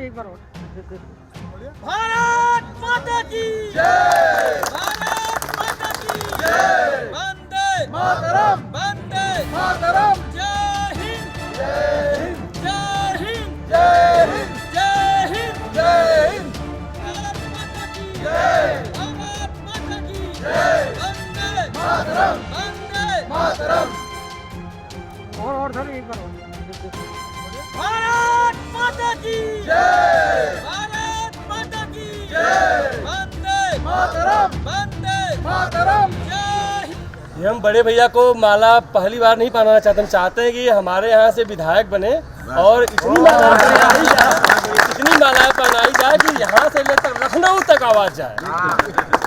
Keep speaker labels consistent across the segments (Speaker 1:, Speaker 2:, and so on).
Speaker 1: एक बार और।
Speaker 2: भारत माता की जय, भारत माता की जय, वंदे मातरम, वंदे मातरम, जय हिंद, जय हिंद, जय हिंद, जय हिंद, जय हिंद, जय हिंद, भारत माता की जय, भारत माता की जय, वंदे मातरम, वंदे मातरम।
Speaker 1: और सर एक बार और।
Speaker 2: भारत माता की जय, भारत माता की जय, वंदे मातरम, वंदे मातरम, जय हिंद।
Speaker 3: ये हम बड़े भैया को माला पहली बार नहीं पहनाना चाहते, हम चाहते हैं कि हमारे यहाँ से विधायक बने और इतनी मालाएं पहनाई जाए कि यहाँ से लेकर लखनऊ तक आवाज जाए।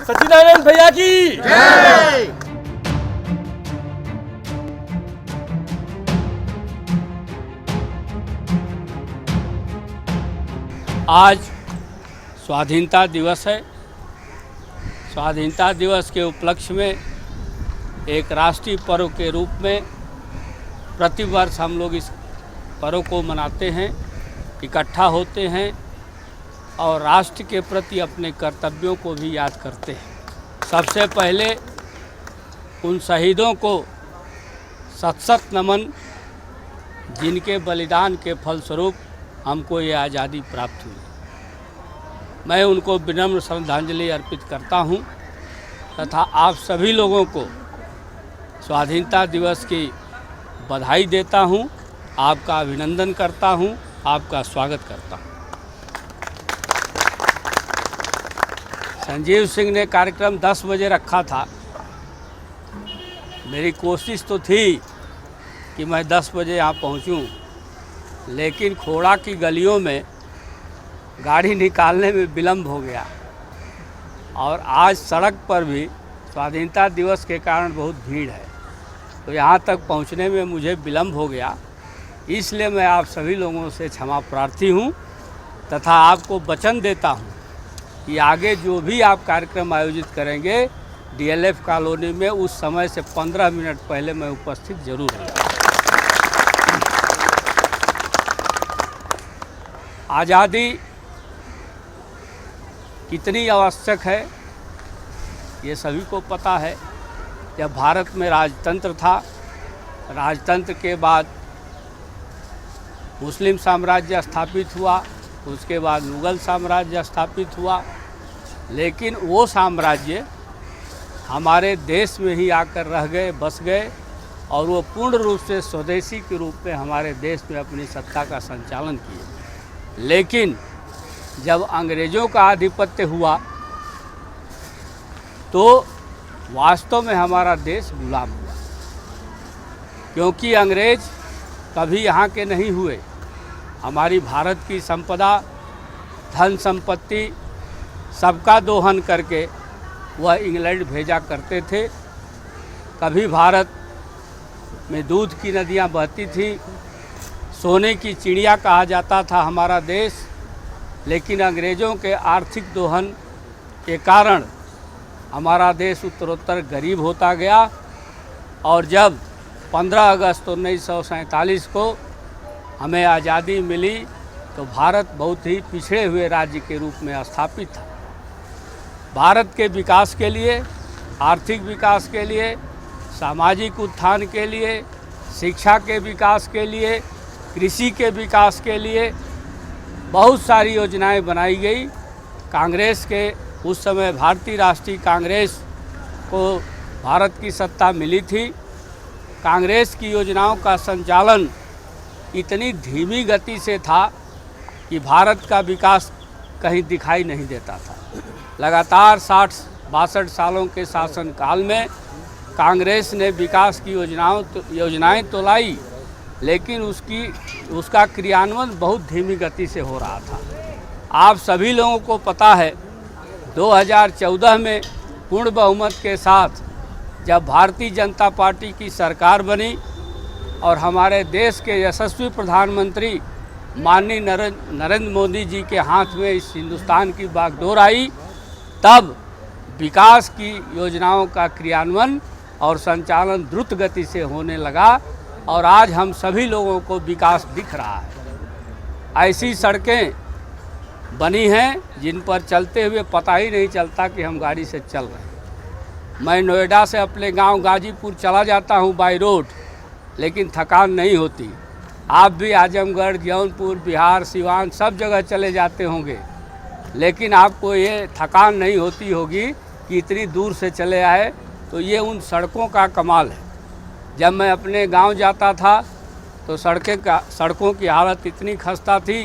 Speaker 3: सच्चिदानंद भैया की जय।
Speaker 4: आज स्वाधीनता दिवस है। स्वाधीनता दिवस के उपलक्ष्य में एक राष्ट्रीय पर्व के रूप में प्रतिवर्ष हम लोग इस पर्व को मनाते हैं, इकट्ठा होते हैं और राष्ट्र के प्रति अपने कर्तव्यों को भी याद करते हैं। सबसे पहले उन शहीदों को सत नमन जिनके बलिदान के फलस्वरूप हमको ये आज़ादी प्राप्त हुई। मैं उनको विनम्र श्रद्धांजलि अर्पित करता हूं तथा आप सभी लोगों को स्वाधीनता दिवस की बधाई देता हूं, आपका अभिनंदन करता हूं, आपका स्वागत करता हूं। संजीव सिंह ने कार्यक्रम 10 बजे रखा था। मेरी कोशिश तो थी कि मैं 10 बजे यहाँ पहुँचूँ, लेकिन खोड़ा की गलियों में गाड़ी निकालने में विलम्ब हो गया और आज सड़क पर भी स्वाधीनता दिवस के कारण बहुत भीड़ है, तो यहाँ तक पहुँचने में मुझे विलम्ब हो गया। इसलिए मैं आप सभी लोगों से क्षमा प्रार्थी हूँ तथा आपको वचन देता हूँ कि आगे जो भी आप कार्यक्रम आयोजित करेंगे DLF कॉलोनी में, उस समय से 15 मिनट पहले मैं उपस्थित जरूर रहूँगा। आज़ादी कितनी आवश्यक है ये सभी को पता है। जब भारत में राजतंत्र था, राजतंत्र के बाद मुस्लिम साम्राज्य स्थापित हुआ, उसके बाद मुग़ल साम्राज्य स्थापित हुआ, लेकिन वो साम्राज्य हमारे देश में ही आकर रह गए, बस गए और वो पूर्ण रूप से स्वदेशी के रूप में हमारे देश में अपनी सत्ता का संचालन किए। लेकिन जब अंग्रेज़ों का आधिपत्य हुआ तो वास्तव में हमारा देश गुलाम हुआ, क्योंकि अंग्रेज़ कभी यहाँ के नहीं हुए। हमारी भारत की संपदा, धन संपत्ति सबका दोहन करके वह इंग्लैंड भेजा करते थे। कभी भारत में दूध की नदियाँ बहती थी, सोने की चिड़िया कहा जाता था हमारा देश, लेकिन अंग्रेज़ों के आर्थिक दोहन के कारण हमारा देश उत्तरोत्तर गरीब होता गया और जब 15 अगस्त 1947 को हमें आज़ादी मिली तो भारत बहुत ही पिछड़े हुए राज्य के रूप में स्थापित था। भारत के विकास के लिए, आर्थिक विकास के लिए, सामाजिक उत्थान के लिए, शिक्षा के विकास के लिए, कृषि के विकास के लिए बहुत सारी योजनाएं बनाई गई। कांग्रेस के उस समय भारतीय राष्ट्रीय कांग्रेस को भारत की सत्ता मिली थी। कांग्रेस की योजनाओं का संचालन इतनी धीमी गति से था कि भारत का विकास कहीं दिखाई नहीं देता था। लगातार 60-62 सालों के शासनकाल में कांग्रेस ने विकास की योजनाएं तो लाई, लेकिन उसका क्रियान्वयन बहुत धीमी गति से हो रहा था। आप सभी लोगों को पता है 2014 में पूर्ण बहुमत के साथ जब भारतीय जनता पार्टी की सरकार बनी और हमारे देश के यशस्वी प्रधानमंत्री माननीय नरेंद्र मोदी जी के हाथ में इस हिंदुस्तान की बागडोर आई, तब विकास की योजनाओं का क्रियान्वयन और संचालन द्रुत गति से होने लगा और आज हम सभी लोगों को विकास दिख रहा है। ऐसी सड़कें बनी हैं जिन पर चलते हुए पता ही नहीं चलता कि हम गाड़ी से चल रहे हैं। मैं नोएडा से अपने गांव गाजीपुर चला जाता हूं बाई रोड, लेकिन थकान नहीं होती। आप भी आजमगढ़, जौनपुर, बिहार, सिवान सब जगह चले जाते होंगे, लेकिन आपको ये थकान नहीं होती होगी कि इतनी दूर से चले आए। तो ये उन सड़कों का कमाल है। जब मैं अपने गांव जाता था तो सड़कों की हालत इतनी खस्ता थी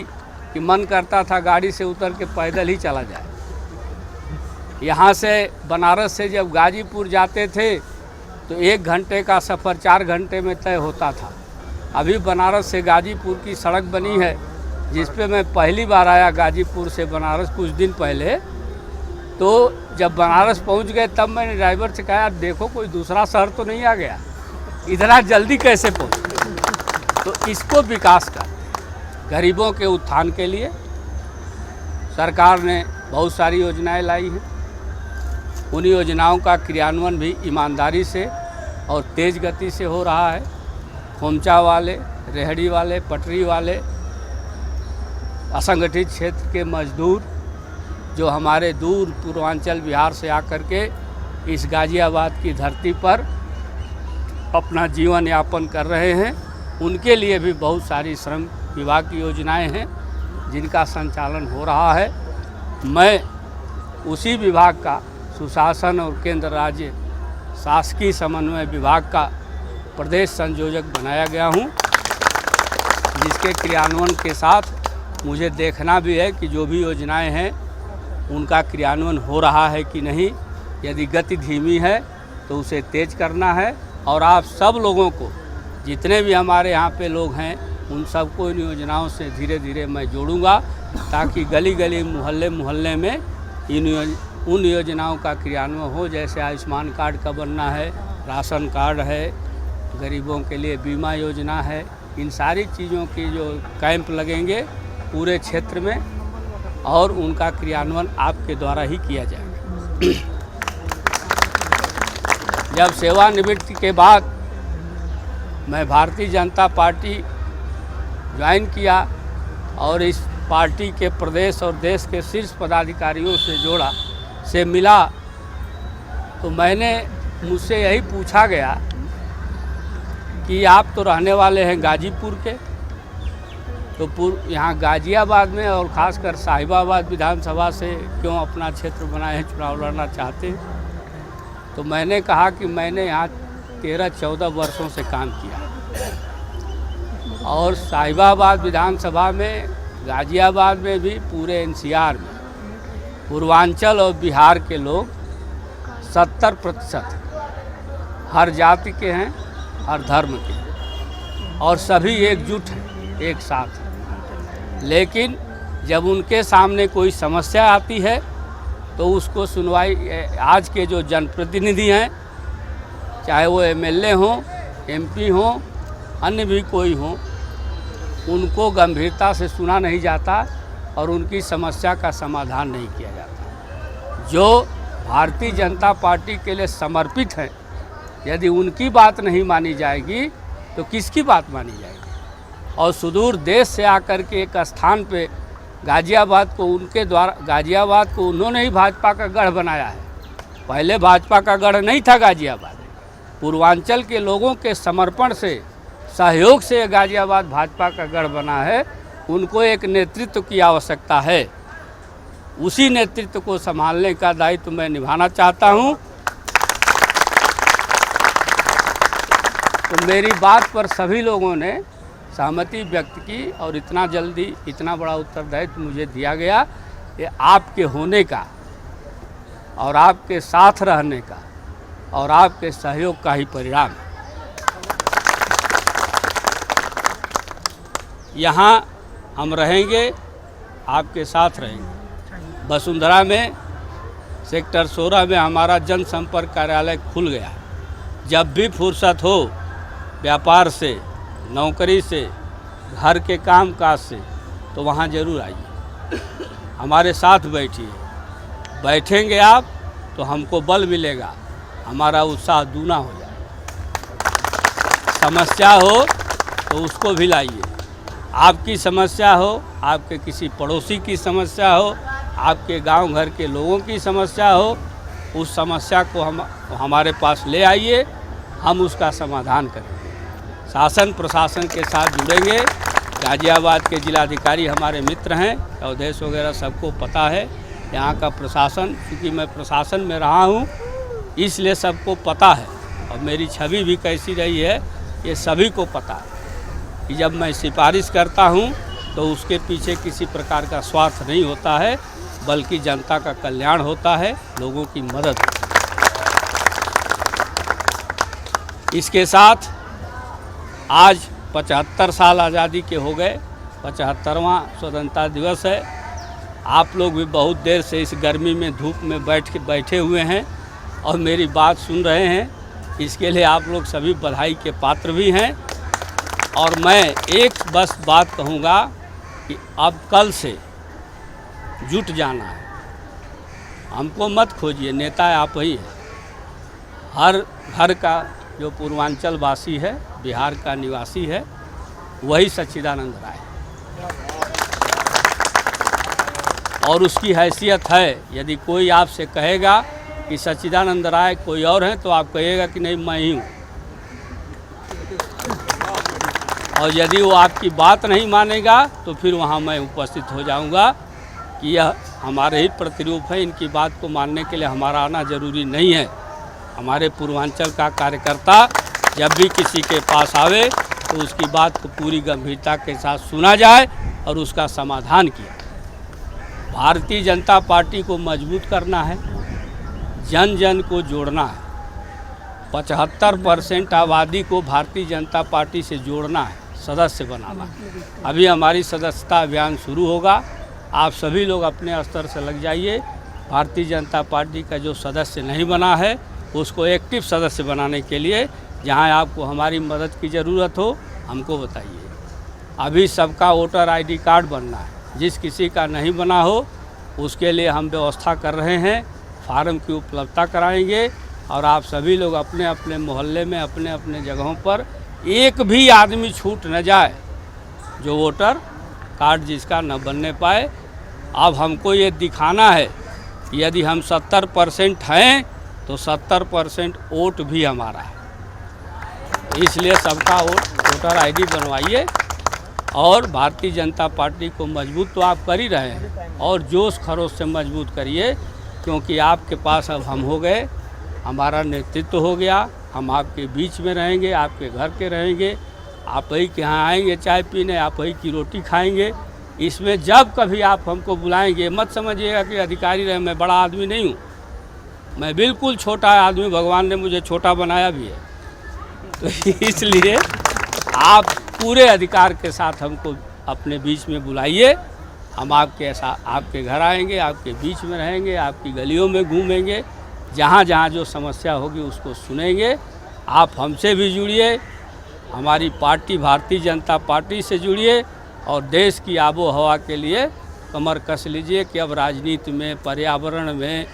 Speaker 4: कि मन करता था गाड़ी से उतर के पैदल ही चला जाए। यहाँ से बनारस से जब गाजीपुर जाते थे तो 1 घंटे का सफ़र 4 घंटे में तय होता था। अभी बनारस से गाजीपुर की सड़क बनी है, जिस पे मैं पहली बार आया गाजीपुर से बनारस कुछ दिन पहले। तो जब बनारस पहुंच गए तब मैंने ड्राइवर से कहा, देखो कोई दूसरा शहर तो नहीं आ गया, इतना जल्दी कैसे पहुंचे। तो इसको विकास कर, गरीबों के उत्थान के लिए सरकार ने बहुत सारी योजनाएं लाई हैं। उन योजनाओं का क्रियान्वयन भी ईमानदारी से और तेज़ गति से हो रहा है। खोमचा वाले, रेहड़ी वाले, पटरी वाले, असंगठित क्षेत्र के मजदूर जो हमारे दूर पूर्वांचल बिहार से आकर के इस गाज़ियाबाद की धरती पर अपना जीवन यापन कर रहे हैं, उनके लिए भी बहुत सारी श्रम विभाग की योजनाएं हैं जिनका संचालन हो रहा है। मैं उसी विभाग का सुशासन और केंद्र राज्य शासकीय समन्वय विभाग का प्रदेश संयोजक बनाया गया हूं, जिसके क्रियान्वयन के साथ मुझे देखना भी है कि जो भी योजनाएं हैं उनका क्रियान्वयन हो रहा है कि नहीं। यदि गति धीमी है तो उसे तेज करना है। और आप सब लोगों को, जितने भी हमारे यहाँ पे लोग हैं, उन सबको इन योजनाओं से धीरे धीरे मैं जोड़ूंगा, ताकि गली गली, मोहल्ले मोहल्ले में उन योजनाओं का क्रियान्वयन हो। जैसे आयुष्मान कार्ड का बनना है, राशन कार्ड है, गरीबों के लिए बीमा योजना है, इन सारी चीज़ों की जो कैंप लगेंगे पूरे क्षेत्र में, और उनका क्रियान्वयन आपके द्वारा ही किया जाएगा। जब सेवानिवृत्ति के बाद मैं भारतीय जनता पार्टी ज्वाइन किया और इस पार्टी के प्रदेश और देश के शीर्ष पदाधिकारियों से मिला, तो मुझसे यही पूछा गया कि आप तो रहने वाले हैं गाजीपुर के, तो यहाँ गाज़ियाबाद में और ख़ासकर साहिबाबाद विधानसभा से क्यों अपना क्षेत्र बनाए हैं, चुनाव लड़ना चाहते हैं। तो मैंने कहा कि मैंने यहाँ 13-14 वर्षों से काम किया, और साहिबाबाद विधानसभा में, गाज़ियाबाद में भी, पूरे NCR में पूर्वांचल और बिहार के लोग 70% हर जाति के हैं, हर धर्म के हैं, और सभी एकजुट हैं, एक साथ हैं। लेकिन जब उनके सामने कोई समस्या आती है तो उसको सुनवाई, आज के जो जनप्रतिनिधि हैं, चाहे वो MLA हों, MP हों, अन्य भी कोई हों, उनको गंभीरता से सुना नहीं जाता और उनकी समस्या का समाधान नहीं किया जाता। जो भारतीय जनता पार्टी के लिए समर्पित हैं, यदि उनकी बात नहीं मानी जाएगी तो किसकी बात मानी जाएगी। और सुदूर देश से आकर के एक स्थान पे गाज़ियाबाद को गाज़ियाबाद को उन्होंने ही भाजपा का गढ़ बनाया है। पहले भाजपा का गढ़ नहीं था गाज़ियाबाद। पूर्वांचल के लोगों के समर्पण से, सहयोग से गाज़ियाबाद भाजपा का गढ़ बना है। उनको एक नेतृत्व की आवश्यकता है, उसी नेतृत्व को संभालने का दायित्व मैं निभाना चाहता हूं। तो मेरी बात पर सभी लोगों ने सहमति व्यक्त की, और इतना जल्दी इतना बड़ा उत्तरदायित्व मुझे दिया गया, ये आपके होने का और आपके साथ रहने का और आपके सहयोग का ही परिणाम है। यहाँ हम रहेंगे, आपके साथ रहेंगे। वसुंधरा में सेक्टर 16 में हमारा जनसंपर्क कार्यालय खुल गया। जब भी फुर्सत हो, व्यापार से, नौकरी से, घर के काम काज से, तो वहाँ ज़रूर आइए, हमारे साथ बैठिए। बैठेंगे आप तो हमको बल मिलेगा, हमारा उत्साह दूना हो जाएगा। समस्या हो तो उसको भी लाइए, आपकी समस्या हो, आपके किसी पड़ोसी की समस्या हो, आपके गांव घर के लोगों की समस्या हो, उस समस्या को हमारे पास ले आइए, हम उसका समाधान करेंगे। शासन प्रशासन के साथ जुड़ेंगे। गाजियाबाद के जिलाधिकारी हमारे मित्र हैं, अवधेश वगैरह सबको पता है। यहाँ का प्रशासन, क्योंकि मैं प्रशासन में रहा हूँ इसलिए सबको पता है, और मेरी छवि भी कैसी रही है ये सभी को पता है कि जब मैं सिफारिश करता हूँ तो उसके पीछे किसी प्रकार का स्वार्थ नहीं होता है, बल्कि जनता का कल्याण होता है, लोगों की मदद। इसके साथ आज 75 साल आज़ादी के हो गए, 75वां स्वतंत्रता दिवस है। आप लोग भी बहुत देर से इस गर्मी में धूप में बैठे हुए हैं और मेरी बात सुन रहे हैं, इसके लिए आप लोग सभी बधाई के पात्र भी हैं। और मैं एक बस बात कहूँगा कि अब कल से जुट जाना है, हमको मत खोजिए, नेता आप ही हैं। हर घर का जो पूर्वांचल वासी है, बिहार का निवासी है, वही सच्चिदानंद राय है। और उसकी हैसियत है, यदि कोई आपसे कहेगा कि सच्चिदानंद राय कोई और हैं तो आप कहिएगा कि नहीं मैं ही हूँ। और यदि वो आपकी बात नहीं मानेगा तो फिर वहाँ मैं उपस्थित हो जाऊँगा कि यह हमारे ही प्रतिरूप है, इनकी बात को मानने के लिए हमारा आना जरूरी नहीं है। हमारे पूर्वांचल का कार्यकर्ता जब भी किसी के पास आवे तो उसकी बात को पूरी गंभीरता के साथ सुना जाए और उसका समाधान किया। भारतीय जनता पार्टी को मजबूत करना है, जन जन को जोड़ना है। 75% आबादी को भारतीय जनता पार्टी से जोड़ना है, सदस्य बनाना है। अभी हमारी सदस्यता अभियान शुरू होगा, आप सभी लोग अपने स्तर से लग जाइए। भारतीय जनता पार्टी का जो सदस्य नहीं बना है उसको एक्टिव सदस्य बनाने के लिए जहां आपको हमारी मदद की ज़रूरत हो हमको बताइए। अभी सबका वोटर आईडी कार्ड बनना है, जिस किसी का नहीं बना हो उसके लिए हम व्यवस्था कर रहे हैं, फार्म की उपलब्धता कराएंगे। और आप सभी लोग अपने अपने मोहल्ले में, अपने अपने जगहों पर एक भी आदमी छूट न जाए जो वोटर कार्ड जिसका न बनने पाए। अब हमको ये दिखाना है कि यदि हम 70% हैं तो 70% वोट भी हमारा है। इसलिए सबका वोटर आईडी बनवाइए और भारतीय जनता पार्टी को मजबूत तो आप कर ही रहे हैं, और जोश खरोश से मजबूत करिए, क्योंकि आपके पास अब हम हो गए, हमारा नेतृत्व हो गया। हम आपके बीच में रहेंगे, आपके घर के रहेंगे, आप ही के यहाँ आएंगे चाय पीने, आप ही की रोटी खाएंगे। इसमें जब कभी आप हमको बुलाएंगे मत समझिएगा कि अधिकारी रहे, मैं बड़ा आदमी नहीं हूँ, मैं बिल्कुल छोटा आदमी, भगवान ने मुझे छोटा बनाया भी है। तो इसलिए आप पूरे अधिकार के साथ हमको अपने बीच में बुलाइए, हम आपके घर आएंगे, आपके बीच में रहेंगे, आपकी गलियों में घूमेंगे, जहाँ जहाँ जो समस्या होगी उसको सुनेंगे। आप हमसे भी जुड़िए, हमारी पार्टी भारतीय जनता पार्टी से जुड़िए और देश की आबो हवा के लिए कमर कस लीजिए कि अब राजनीति में, पर्यावरण में,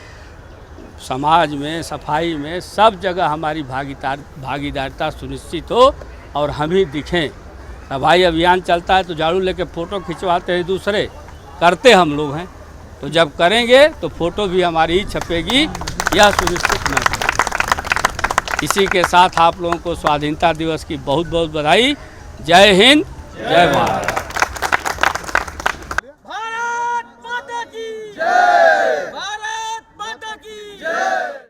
Speaker 4: समाज में, सफाई में सब जगह हमारी भागीदारिता सुनिश्चित हो और हम ही दिखें। सफाई अभियान चलता है तो झाड़ू लेके फ़ोटो खिंचवाते हैं, दूसरे करते हम लोग हैं, तो जब करेंगे तो फ़ोटो भी हमारी ही छपेगी, यह सुनिश्चित न करें। इसी के साथ आप लोगों को स्वाधीनता दिवस की बहुत बहुत बधाई। जय हिंद, जय भारत।